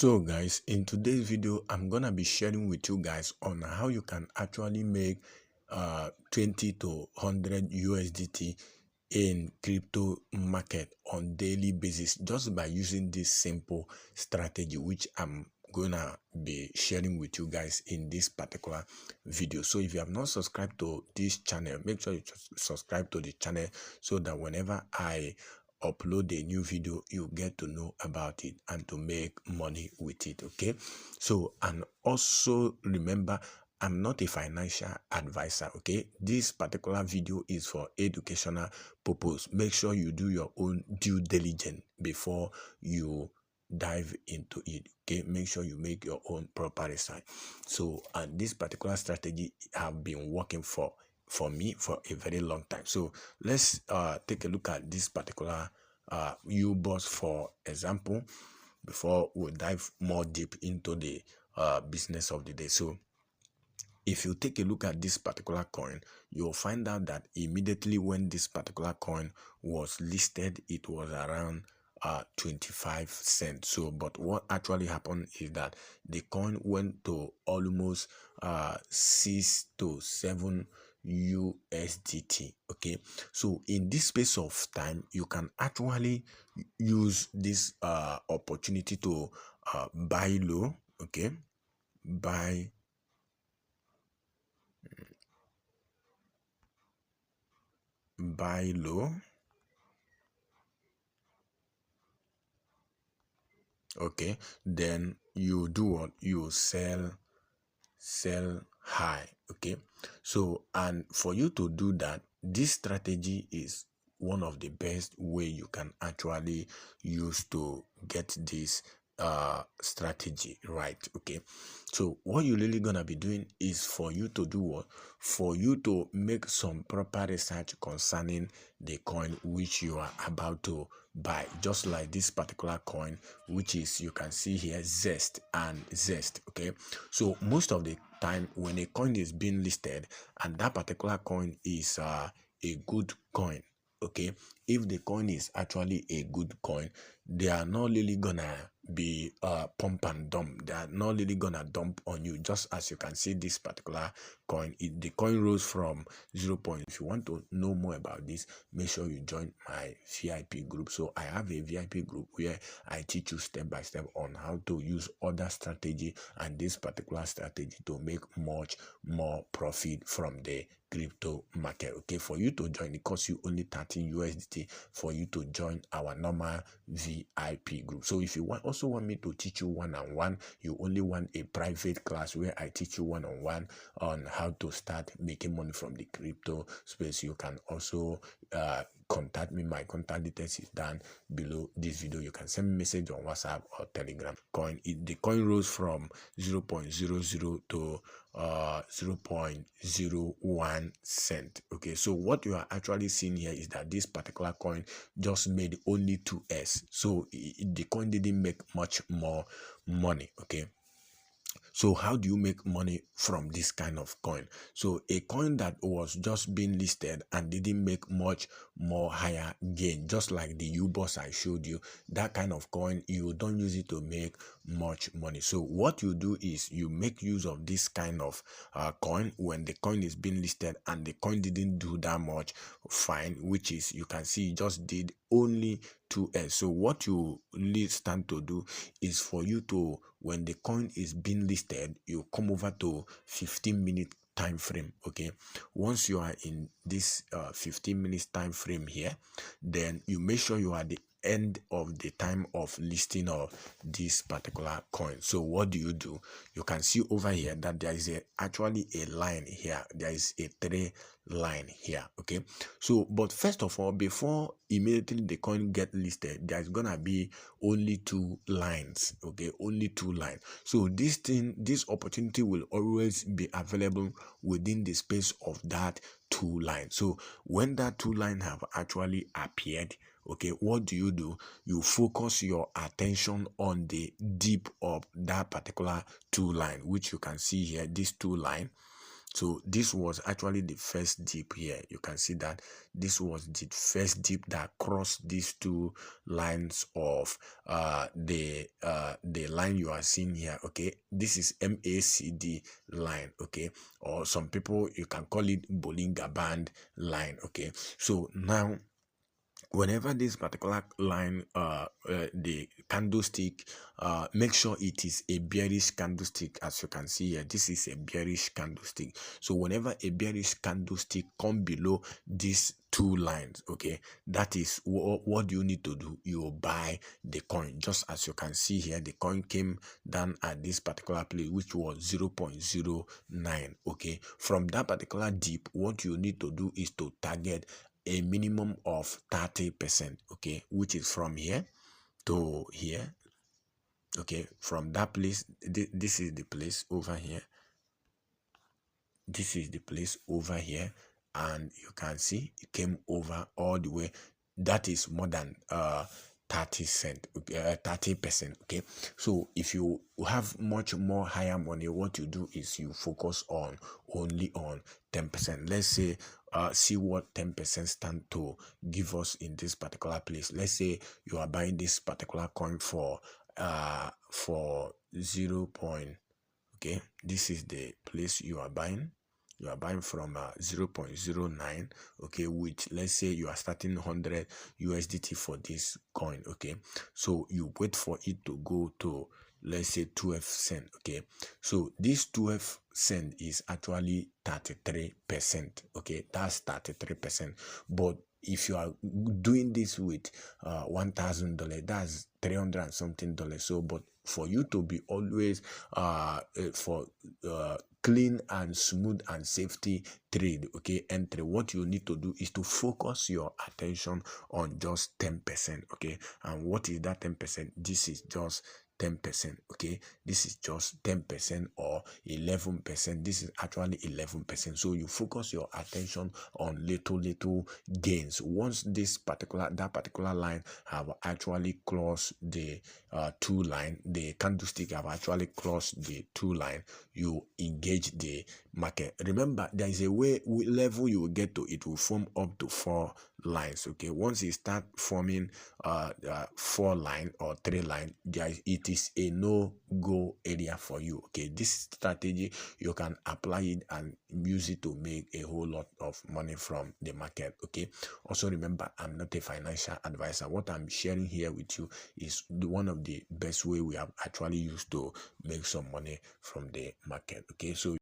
So guys, in today's video I'm gonna be sharing with you guys on how you can actually make 20 to 100 USDT in crypto market on daily basis just by using this simple strategy which I'm gonna be sharing with you guys in this particular video. So if you have not subscribed to this channel, make sure you subscribe to the channel so that whenever I upload a new video you get to know about it and to make money with it. Okay, so and also remember, I'm not a financial advisor. Okay, this particular video is for educational purpose. Make sure you do your own due diligence before you dive into it. Okay, make sure you make your own proper research. So and this particular strategy have been working for me for a very long time. So let's take a look at this particular U-boss for example before we dive more deep into the business of the day. So if you take a look at this particular coin, you'll find out that immediately when this particular coin was listed, it was around 25 cents. So but what actually happened is that the coin went to almost 6 to 7 USDT. Okay, so in this space of time you can actually use this opportunity to buy low. Okay, buy low. Okay, then you do what? You sell high. Okay, so and for you to do that, this strategy is one of the best way you can actually use to get this strategy right. Okay, so what you're really gonna be doing is for you to do what? For you to make some proper research concerning the coin which you are about to buy, just like this particular coin, which is, you can see here, Zest and Zest. Okay, so most of the time when a coin is being listed and that particular coin is a good coin, okay, if the coin is actually a good coin, they are not really gonna be pump and dump. They are not really gonna dump on you. Just as you can see this particular coin, the coin rose from 0. If you want to know more about this, make sure you join my VIP group. So I have a VIP group where I teach you step by step on how to use other strategy and this particular strategy to make much more profit from the crypto market. Okay, for you to join, it costs you only 13 USDT for you to join our normal VIP group. So if you also want me to teach you one-on-one, you only want a private class where I teach you one-on-one on how to start making money from the crypto space, you can also contact me. My contact details is down below this video. You can send me a message on WhatsApp or Telegram. The coin rose from 0.00 to 0.01 cent. Okay, so what you are actually seeing here is that this particular coin just made only 2s. So the coin didn't make much more money. Okay, so how do you make money from this kind of coin? So a coin that was just being listed and didn't make much more higher gain, just like the U-boss I showed you, that kind of coin, you don't use it to make much money. So what you do is you make use of this kind of coin when the coin is being listed and the coin didn't do that much fine, which is, you can see, it just did only 2s. So what you really stand to do is for you to, when the coin is being listed, you come over to 15-minute time frame. Okay, once you are in this 15 minutes time frame here, then you make sure you are the end of the time of listing of this particular coin. So what do? You can see over here that there is actually a line here. There is a 3 line here. Okay, so but first of all, before immediately the coin get listed, there's gonna be only 2 lines. Okay, only 2 lines. So this opportunity will always be available within the space of that 2 lines. So when that 2 lines have actually appeared, okay, what do? You focus your attention on the deep of that particular 2 line, which you can see here, this 2 line. So this was actually the first dip here. You can see that this was the first dip that crossed these two lines of the line you are seeing here. Okay, this is MACD line. Okay, or some people you can call it Bollinger Band line. Okay, so now whenever this particular line the candlestick, make sure it is a bearish candlestick. As you can see here, this is a bearish candlestick. So whenever a bearish candlestick come below these two lines, okay, that is what do you need to do? You will buy the coin. Just as you can see here, the coin came down at this particular place, which was 0.09. okay, from that particular dip, what you need to do is to target a minimum of 30%, okay, which is from here to here. Okay, from that place, this is the place over here, this is the place over here, and you can see it came over all the way. That is more than 30%. Okay, so if you have much more higher money, what you do is you focus on only on 10%. Let's say see what 10% stand to give us in this particular place. Let's say you are buying this particular coin for 0. Okay, this is the place you are buying. You are buying from 0.09. okay, which, let's say you are starting 100 USDT for this coin. Okay, so you wait for it to go to, let's say, 12 cent. Okay, so this 12 cent is actually 33%. okay, that's 33%. But if you are doing this with $1,000, that's 300 and something dollars. So but for you to be always for clean and smooth and safety trade, okay, entry, what you need to do is to focus your attention on just 10%. okay, and what is that 10%? This is just 10%. okay, this is just 10% or 11%. This is actually 11%. So you focus your attention on little gains. Once that particular line have actually crossed the two line, the candlestick have actually crossed the two line, you engage the market. Remember, there is a level you will get to. It will form up to 4 lines. okay, once it start forming 4 line or 3 line, it is a no-go area for you. okay, this strategy you can apply it and use it to make a whole lot of money from the market. okay, also remember, I'm not a financial advisor. What I'm sharing here with you is one of the best way we have actually used to make some money from the market. okay, so